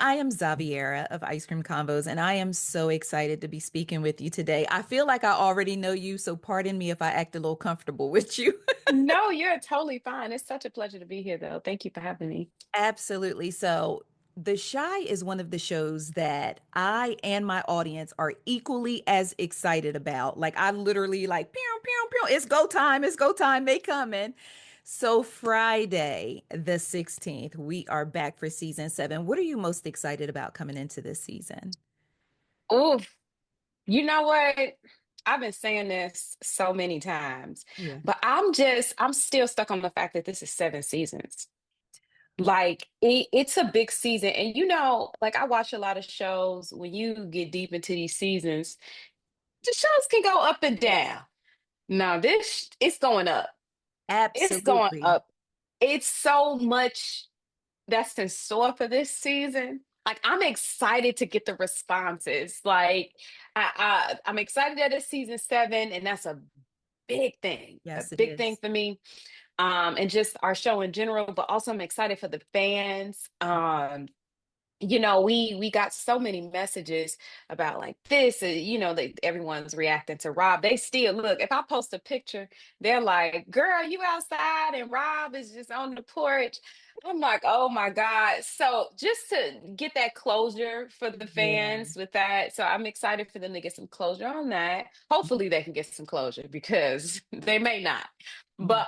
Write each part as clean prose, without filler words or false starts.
I am Xaviera of Ice Cream Convos, and I am so excited to be speaking with you today. I feel like I already know you, so pardon me if I act a little comfortable with you. No, you're totally fine. It's such a pleasure to be here, though. Thank you for having me. Absolutely. So, The Shy is one of the shows that I and my audience are equally as excited about. Like I literally like pew pew pew. It's go time. They coming. So Friday the 16th, we are back for season 7. What are you most excited about coming into this season? Oof. You know what? I've been saying this so many times, Yeah. but I'm still stuck on the fact that this is 7 seasons. Like it's a big season. And like I watch a lot of shows when you get deep into these seasons, the shows can go up and down. Now it's going up. It's going Absolutely. up. It's so much that's in store for this season. Like I'm excited to get the responses. Like I'm excited that it's season 7, and that's a Yes, it big thing is. for me. And just our show in general, but also I'm excited for the fans. We got so many messages about like this, that everyone's reacting to Rob. They still look, if I post a picture, they're like, girl, you outside and Rob is just on the porch. I'm like, oh my God. So just to get that closure for the Yeah. fans with that. So I'm excited for them to get some closure on that. Hopefully they can get some closure because they may not. Mhm. But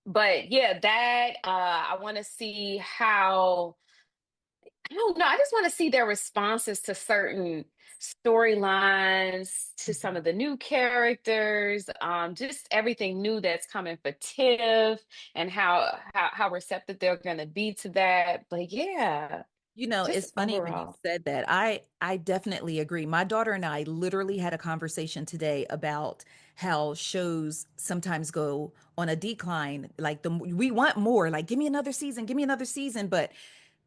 but yeah, that I want to see how I don't know. I just want to see their responses to certain storylines, to some of the new characters, just everything new that's coming for Tiff, and how receptive they're going to be to that. But yeah, just It's funny when you overall. said that. I definitely agree. My daughter and I literally had a conversation today about how shows sometimes go on a decline. Like we want more. Like give me another season. But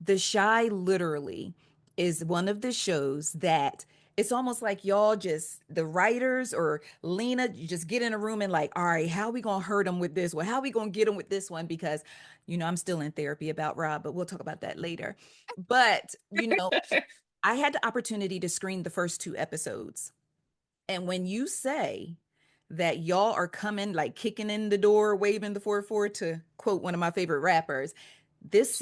The Shy literally is one of the shows that it's almost like y'all just the writers or Lena, you just get in a room and like, all right, how are we gonna hurt them with this one? How are we gonna get them with this one? Because I'm still in therapy about Rob, but we'll talk about that later. But I had the opportunity to screen the first 2 episodes. And when you say that y'all are coming, like kicking in the door, waving the 4-4 to quote one of my favorite rappers, this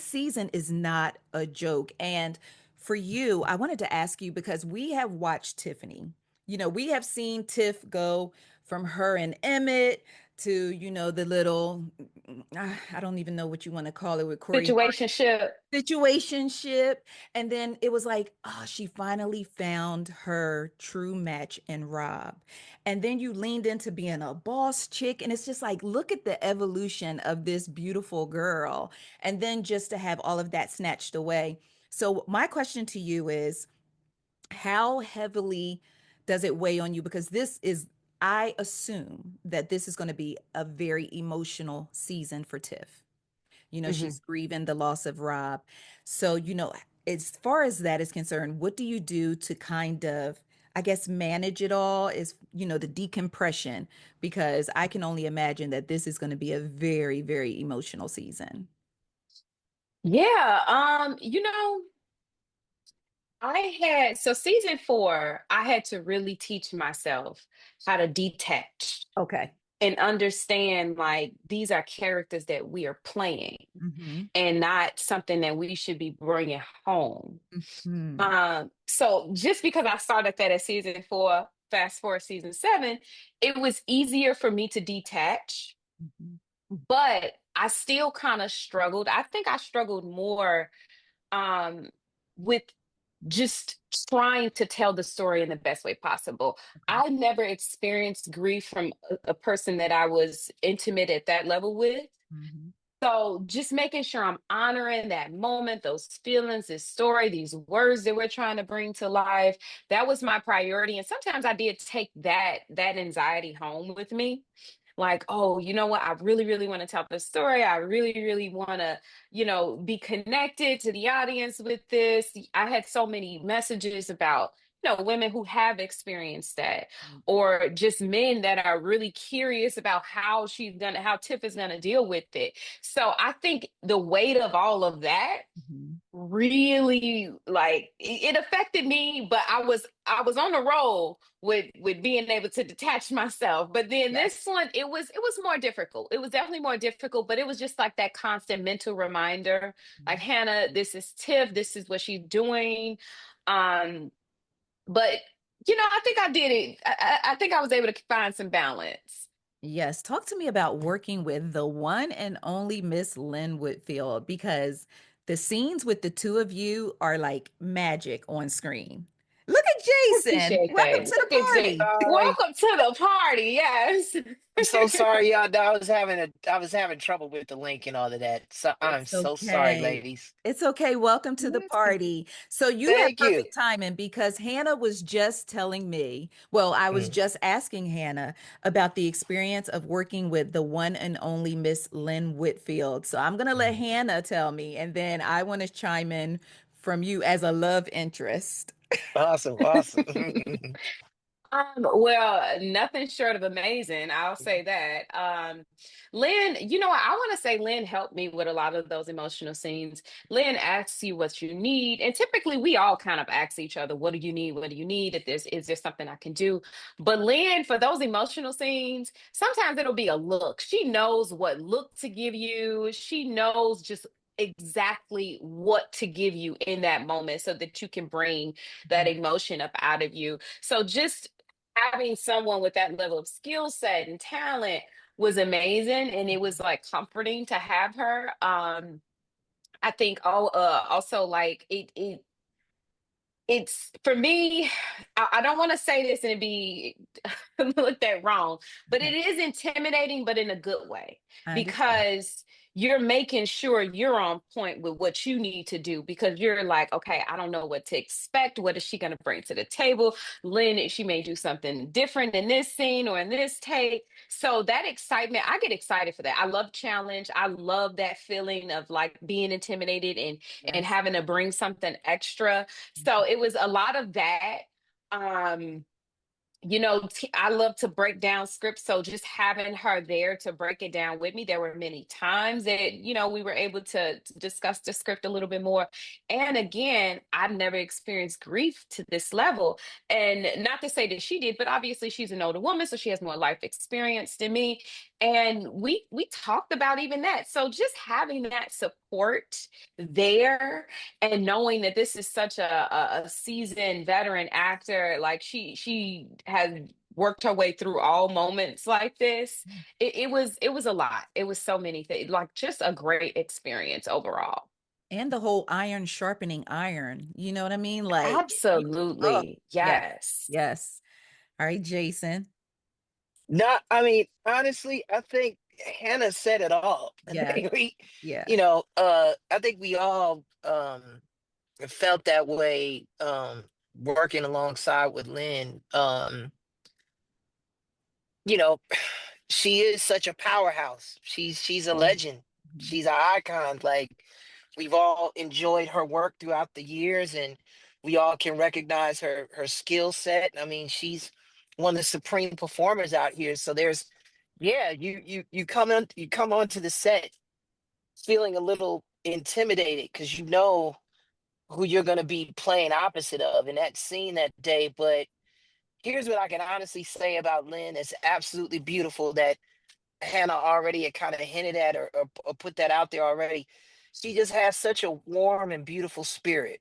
season is not a joke. And for you, I wanted to ask you because we have watched Tiffany. We have seen Tiff go from her and Emmett to, the little, I don't even know what you want to call it with Corey Situationship. situationship. And then it was like, oh, she finally found her true match in Rob. And then you leaned into being a boss chick. And it's just like, look at the evolution of this beautiful girl. And then just to have all of that snatched away. So, my question to you is how heavily does it weigh on you? Because I assume that this is going to be a very emotional season for Tiff. Mhm. She's grieving the loss of Rob. So, as far as that is concerned, what do you do to kind of, I guess, manage it all is, the decompression, because I can only imagine that this is going to be a very, very emotional season. Yeah, I had so season 4, I had to really teach myself how to detach Okay. and understand like these are characters that we are playing Hmm. and not something that we should be bringing home. Hmm. So just because I started that at season 4, fast forward season 7, it was easier for me to detach, Hmm. but I still kind of struggled. I think I struggled more um, with just trying to tell the story in the best way possible. Okay. I never experienced grief from a person that I was intimate at that level with. Hmm. So just making sure I'm honoring that moment, those feelings, this story, these words that we're trying to bring to life. That was my priority. And sometimes I did take that anxiety home with me. Like, oh, you know what? I really, really want to tell the story. I really, really want to, be connected to the audience with this. I had so many messages about women who have experienced that, or just men that are really curious about how Tiff is gonna deal with it. So I think the weight of all of that Mhm. really, like, it affected me, but I was on a roll with being able to detach myself. But then this Yes. one, it was more difficult. It was definitely more difficult, but it was just like that constant mental reminder, like, Mhm. Hannah, this is Tiff, this is what she's doing. um but I think I did it. I think I was able to find some balance. Yes. Talk to me about working with the one and only Miss Lynn Whitfield because the scenes with the two of you are like magic on screen. Look at Jason. Appreciate Welcome that. to the Look at Jay. party. Sorry. Welcome to the party. Yes. I'm so sorry, y'all. I was having trouble with the link and all of that. So I'm It's so sorry, okay. ladies. It's okay. Welcome to the Yes, ma'am. party. So you have Thank you. perfect timing because Hannah was just telling me, well, I was Mm, just asking Hannah about the experience of working with the one and only Miss Lynn Whitfield. So I'm going to let mm. Hannah tell me, and then I want to chime in from you as a love interest. Awesome, awesome. Well, nothing short of amazing. I'll say that. Lynn, I want to say Lynn helped me with a lot of those emotional scenes. Lynn asks you what you need, and typically we all kind of ask each other, "What do you need? What do you need? If this is there something I can do?" But Lynn, for those emotional scenes, sometimes it'll be a look. She knows what look to give you. She knows just exactly what to give you in that moment so that you can bring that Mhm. emotion up out of you. So just having someone with that level of skill set and talent was amazing, and it was like comforting to have her. I think also, like, it's for me. I don't want to say this and be looked at wrong, but it Okay. is intimidating, but in a good way, I understand. because you're making sure you're on point with what you need to do, because you're like, okay, I don't know what to expect. What is she going to bring to the table? Lynn, she may do something different in this scene or in this take. So that excitement, I get excited for that. I love challenge. I love that feeling of like being intimidated and Yes. having to bring something extra. So it was a lot of that. Um, I love to break down scripts. So just having her there to break it down with me, there were many times that, we were able to discuss the script a little bit more. And again, I've never experienced grief to this level. And not to say that she did, but obviously she's an older woman, so she has more life experience than me. And we talked about even that. So just having that support there, and knowing that this is such a seasoned veteran actor, like she has worked her way through all moments like this. It was a lot. It was so many things, like, just a great experience overall. And the whole iron sharpening iron. You know what I mean? Like, oh, Absolutely, yes, yes. yes. All right, Jason. Not, I mean, honestly, I think Hannah said it all. I Yeah, think yeah. I think we all felt that way working alongside with Lynn. You know, she is such a powerhouse. She's a Mhm. legend. She's an icon. Like, we've all enjoyed her work throughout the years, and we all can recognize her skill set. I mean, she's one of the supreme performers out here. So there's, yeah, you come onto the set feeling a little intimidated because you know who you're going to be playing opposite of in that scene that day. But here's what I can honestly say about Lynn. It's absolutely beautiful that Hannah already had kind of hinted at, or put that out there already. She just has such a warm and beautiful spirit,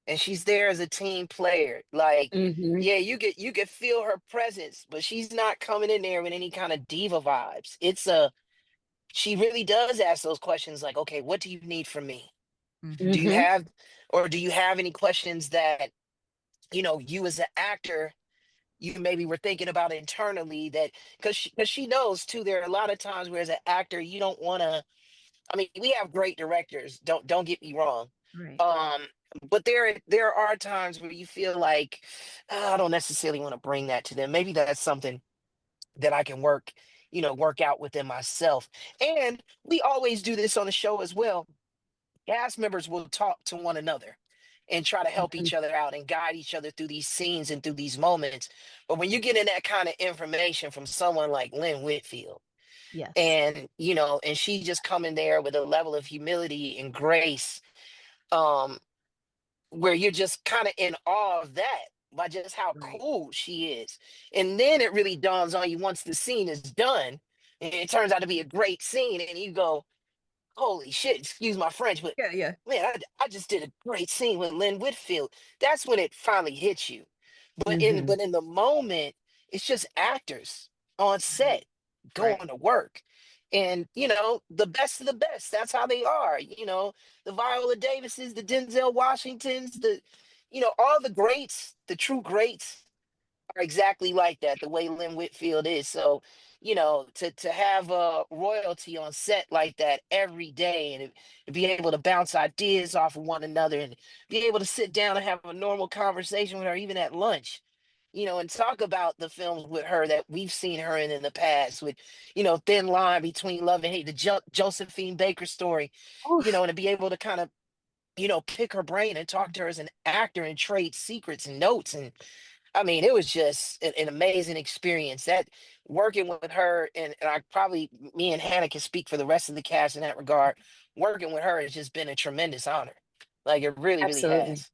and she's there as a team player. Like, Hmm. yeah, you get feel her presence, but she's not coming in there with any kind of diva vibes. She really does ask those questions like, okay, what do you need from me? Hmm. Do you Hmm. have, or do you have any questions that you as an actor you maybe were thinking about internally, that because she knows too, there are a lot of times where as an actor you don't want to. I mean, we have great directors, don't get me wrong, Right. um but there are times where you feel like, I don't necessarily want to bring that to them. Maybe that's something that I can work out within myself. And we always do this on the show as well. Cast members will talk to one another. and try to help Mhm. each other out and guide each other through these scenes and through these moments. But when you get in that kind of information from someone like Lynn Whitfield, Yes. and and she just coming there with a level of humility and grace, um, where you're just kind of in awe of that by just how Right. cool she is. And then it really dawns on you once the scene is done, and it turns out to be a great scene, and you go, holy shit, excuse my French, but Yeah, yeah. man, I just did a great scene with Lynn Whitfield. That's when it finally hits you. Mhm. But in the moment, it's just actors on Right. set Right. going to work. And the best of the best. That's how they are. The Viola Davises, the Denzel Washingtons, all the greats, the true greats are exactly like that, the way Lynn Whitfield is. So, to have royalty on set like that every day, and to be able to bounce ideas off of one another, and be able to sit down and have a normal conversation with her, even at lunch, and talk about the films with her that we've seen her in the past, with, Thin Line Between Love and Hate, the Josephine Baker story, Oof. and to be able to kind of, pick her brain and talk to her as an actor and trade secrets and notes. And I mean, it was just an amazing experience. That working with her, and I probably, me and Hannah can speak for the rest of the cast in that regard. Working with her has just been a tremendous honor. Like it really, really Absolutely. has.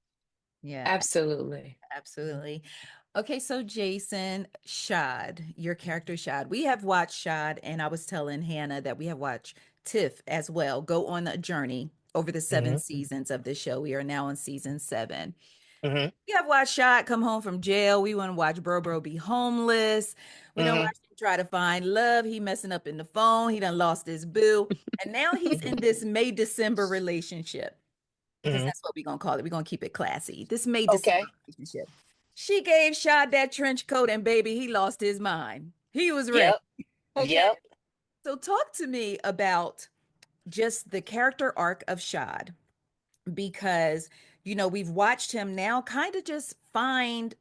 Yeah, Absolutely. absolutely. Okay, so Jason, Shad, your character Shad. We have watched Shad, and I was telling Hannah that we have watched Tiff as well go on a journey over the seven Hmm. seasons of the show. We are now on season seven. Hmm. We have watched Shad come home from jail. We want to watch Bro be homeless. We don't Hmm. watch him try to find love. He messing up in the phone. He done lost his boo. And now he's in this May December relationship, because Hmm. that's what we're gonna call it. We're gonna keep it classy. This May December Okay. relationship. She gave Shad that trench coat, and baby, he lost his mind. He was ready. Yep. Okay. Yep. So talk to me about just the character arc of Shad, because we've watched him now kind of just find,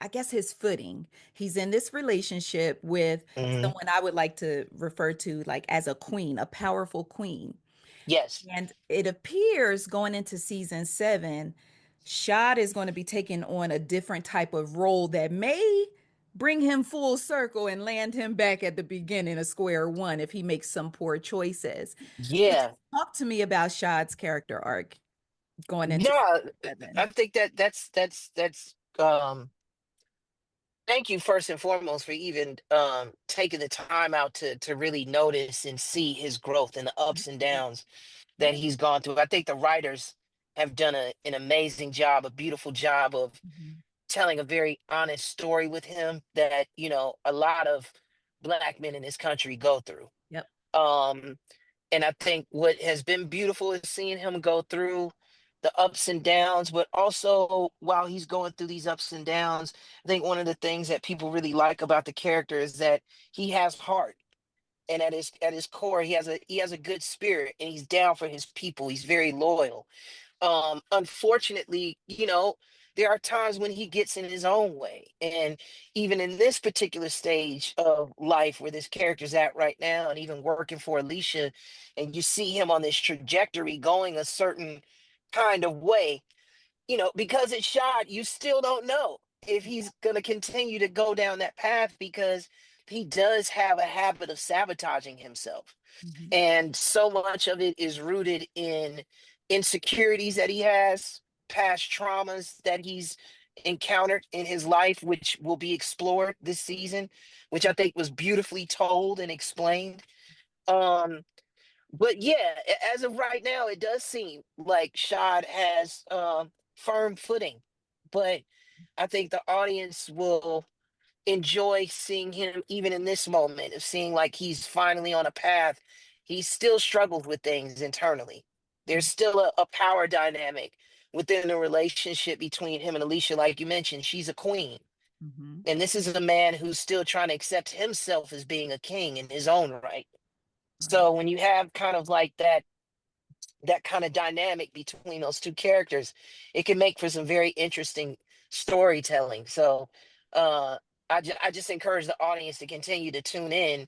I guess, his footing. He's in this relationship with Hmm. someone I would like to refer to like as a queen, a powerful queen. Yes. And it appears going into season seven, Shad is going to be taking on a different type of role that may bring him full circle and land him back at the beginning of square one if he makes some poor choices. So Yeah. just talk to me about Shad's character arc going into Yeah. season seven. I think that's thank you first and foremost for even taking the time out to really notice and see his growth and the ups and Yeah. downs that Yeah. he's gone through. I think the writers have done an amazing job, a beautiful job of Mhm. telling a very honest story with him that, a lot of black men in this country go through. Yep. Um, and I think what has been beautiful is seeing him go through the ups and downs, but also while he's going through these ups and downs, I think one of the things that people really like about the character is that he has heart, and at his core he has a good spirit, and he's down for his people. He's very loyal. Unfortunately, there are times when he gets in his own way, and even in this particular stage of life where this character's at right now, and even working for Alicia, and you see him on this trajectory going a certain kind of way, because it's shot, you still don't know if he's going to continue to go down that path, because he does have a habit of sabotaging himself, Mhm. and so much of it is rooted in insecurities that he has, past traumas that he's encountered in his life, which will be explored this season, which I think was beautifully told and explained. Um, but yeah, as of right now, it does seem like Shad has firm footing, but I think the audience will enjoy seeing him even in this moment of seeing like he's finally on a path. He still struggles with things internally. There's still a power dynamic within the relationship between him and Alicia. Like you mentioned, she's a queen. Mhm. And this is a man who's still trying to accept himself as being a king in his own right. Right. So when you have kind of like that kind of dynamic between those two characters, it can make for some very interesting storytelling. So uh, I just encourage the audience to continue to tune in,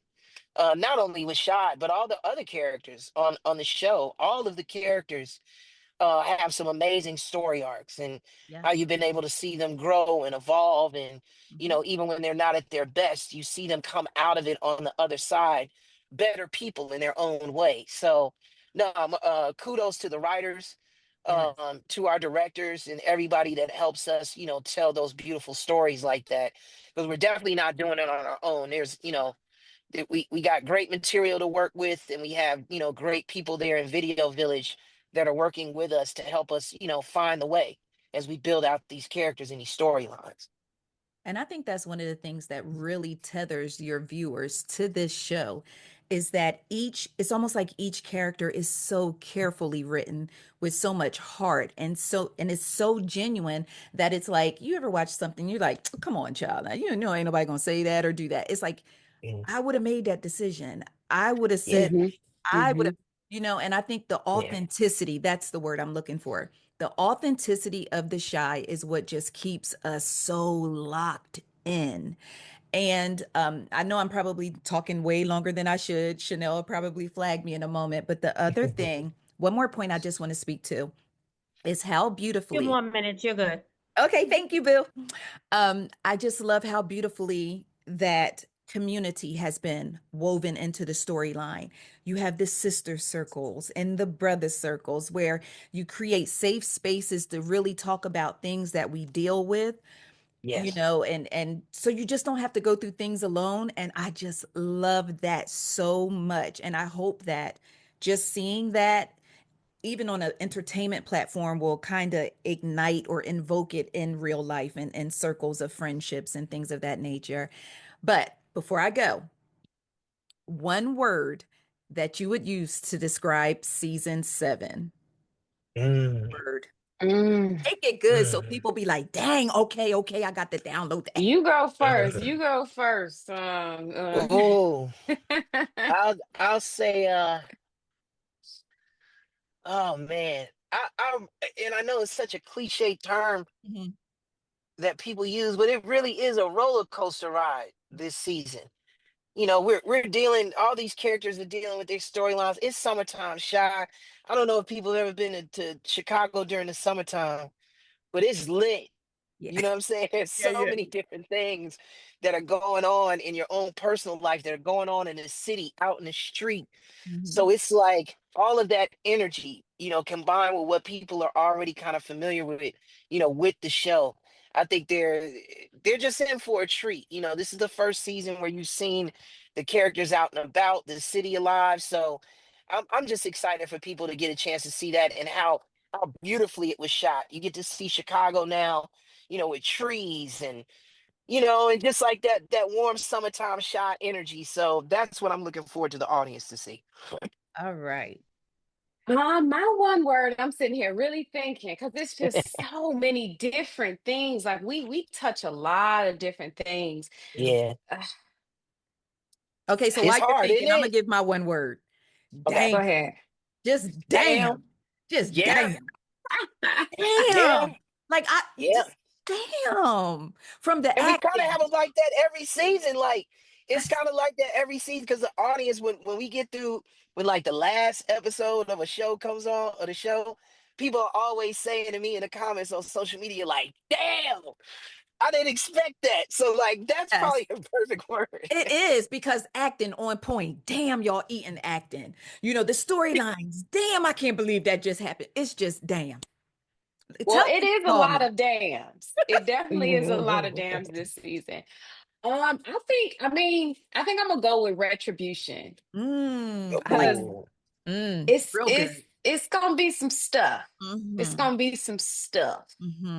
not only with Shad, but all the other characters on the show. All of the characters have some amazing story arcs, and how Yes. you've been able to see them grow and evolve, and Mhm. even when they're not at their best, you see them come out of it on the other side better people in their own way. So no, kudos to the writers, Yes. to our directors, and everybody that helps us, tell those beautiful stories like that, because we're definitely not doing it on our own. There's, we got great material to work with, and we have, great people there in Video Village that are working with us to help us, find the way as we build out these characters and these storylines. And I think that's one of the things that really tethers your viewers to this show is that it's almost like each character is so carefully written with so much heart and it's so genuine that it's like you ever watch something you're like, come on, child, now, you know ain't nobody gonna say that or do that. It's like Mm. I would have made that decision. I would have Yeah, said, Hmm. I would Hmm. have, and I think the yeah. authenticity, that's the word I'm looking for. The authenticity of the shy is what just keeps us so locked in. And I know I'm probably talking way longer than I should. Chanel will probably flag me in a moment. But the other thing, one more point I just want to speak to is how Few beautifully. more minutes, you're good. Okay, thank you, Bill. I just love how beautifully that community has been woven into the storyline. You have the sister circles and the brother circles where you create safe spaces to really talk about things that we deal with, Yes. and so you just don't have to go through things alone. And I just love that so much. And I hope that just seeing that even on an entertainment platform will kind of ignite or invoke it in real life and circles of friendships and things of that nature. But before I go, one word that you would use to describe season 7. Mm, Word. Mm. Make it good so mm, people be like, dang, okay, okay, I got to download that. You go first. mm. You go first. Oh, I'll say, oh man, and I know it's such a cliche term Mhm. that people use, but it really is a roller coaster ride this season. We're dealing, all these characters are dealing with their storylines. It's summertime, shy. I don't know if people have ever been to Chicago during the summertime, but it's lit. Yeah. You know what I'm saying? There's Yeah, so yeah. many different things that are going on in your own personal life, that are going on in the city, out in the street. Mhm. So it's like all of that energy, combined with what people are already kind of familiar with, with the show. I think they're just in for a treat. This is the first season where you've seen the characters out and about, the city alive. So I'm just excited for people to get a chance to see that, and how beautifully it was shot. You get to see Chicago now, with trees, and just like that warm summertime shot energy. So that's what I'm looking forward to the audience to see. All right. My one word, I'm sitting here really thinking because it's just so many different things. Like we touch a lot of different things. Yeah. Yeah, Ugh, Okay, so it's while you're hard, isn't thinking, I'm gonna it? give my one word. Okay. go Damn. ahead. Just Damn. damn. Just Yeah. damn. Yeah. Damn. Like I Yeah. just damn. From the And we kind of acting. have it like that every season. Like, it's kind of like that every season, because the audience, when we get through, when like the last episode of a show comes on, or the show, people are always saying to me in the comments on social media, like, damn, I didn't expect that. So like that's Yes. probably a perfect word. It is because acting on point. Damn, y'all eating acting. The storylines. Damn, I can't believe that just happened. It's just damn. Well, Tell it me, is a call lot me. of dams. It definitely is a lot of dams this season. I think I'm gonna go with retribution I like because Oh, it's real it's good. it's gonna be some stuff. It's Mm-hmm. gonna be some stuff.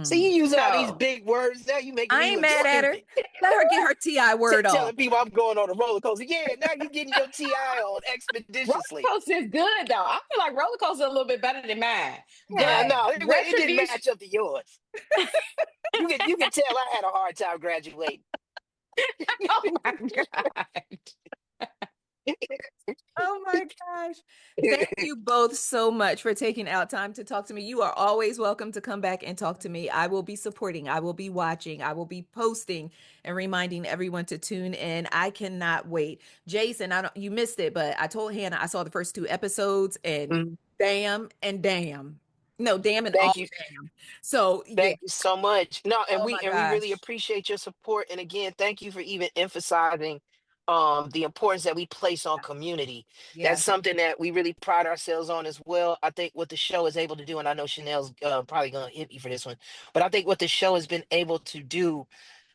so you Mm-hmm. use all these So big words now. You making I me ain't look mad at her. stupid. Let her get her TI word off. Telling people I'm going on a roller coaster. Yeah, now you getting your Ti on roller expeditiously. coaster is good though. I feel like roller coaster is a little bit better than mine. Yeah, But Right. no, it didn't retribution. match up to yours. You can tell I had a hard time graduating. Oh my god. Oh my gosh. Thank you both so much for taking out time to talk to me. You are always welcome to come back and talk to me. I will be supporting, I will be watching, I will be posting and reminding everyone to tune in. I cannot wait. Jason, I don't you missed it, but I told Hannah I saw the first 2 episodes and Mm. damn and damn. No, damn and all Thank you. damn. So yeah. Thank you so much. No, and Oh we my and we really gosh. appreciate your support. And again, thank you for even emphasizing the importance that we place on community. Yeah. That's something that we really pride ourselves on as well. I think what the show is able to do, and I know Chanel's probably gonna hit me for this one, but I think what the show has been able to do,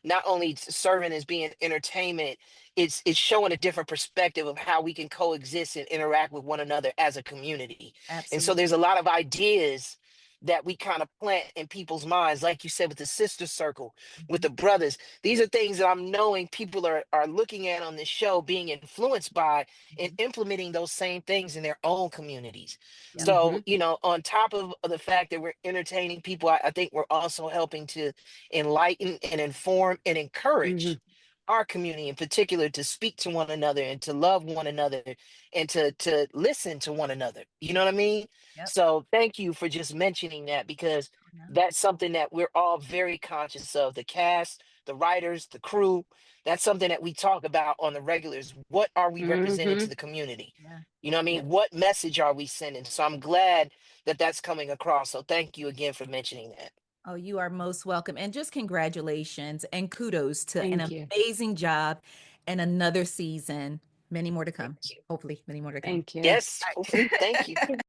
not only serving as being entertainment, it's showing a different perspective of how we can coexist and interact with one another as a community. And so Absolutely. there's a lot of ideas that we kind of plant in people's minds, like you said, with the sister circle, with Mhm. the brothers. These are things that I'm knowing people are looking at on this show, being influenced by and Mhm. implementing those same things in their own communities. Yep. So, Mhm. on top of the fact that we're entertaining people, I think we're also helping to enlighten and inform and encourage Mhm. our community in particular to speak to one another and to love one another and to listen to one another. You know what I mean? Yep. So thank you for just mentioning that, because Oh, no. that's something that we're all very conscious of. The cast, the writers, the crew. That's something that we talk about on the regulars. What are we representing to Mhm. the community? Yeah. You know what I Yep. mean? What message are we sending? So I'm glad that that's coming across. So thank you again for mentioning that. Oh, you are most welcome. And just congratulations and kudos to an Thank you. amazing job and another season. Many more to Thank come. you. Hopefully, many more to come. Thank you. Yes, All hopefully. Thank you. right.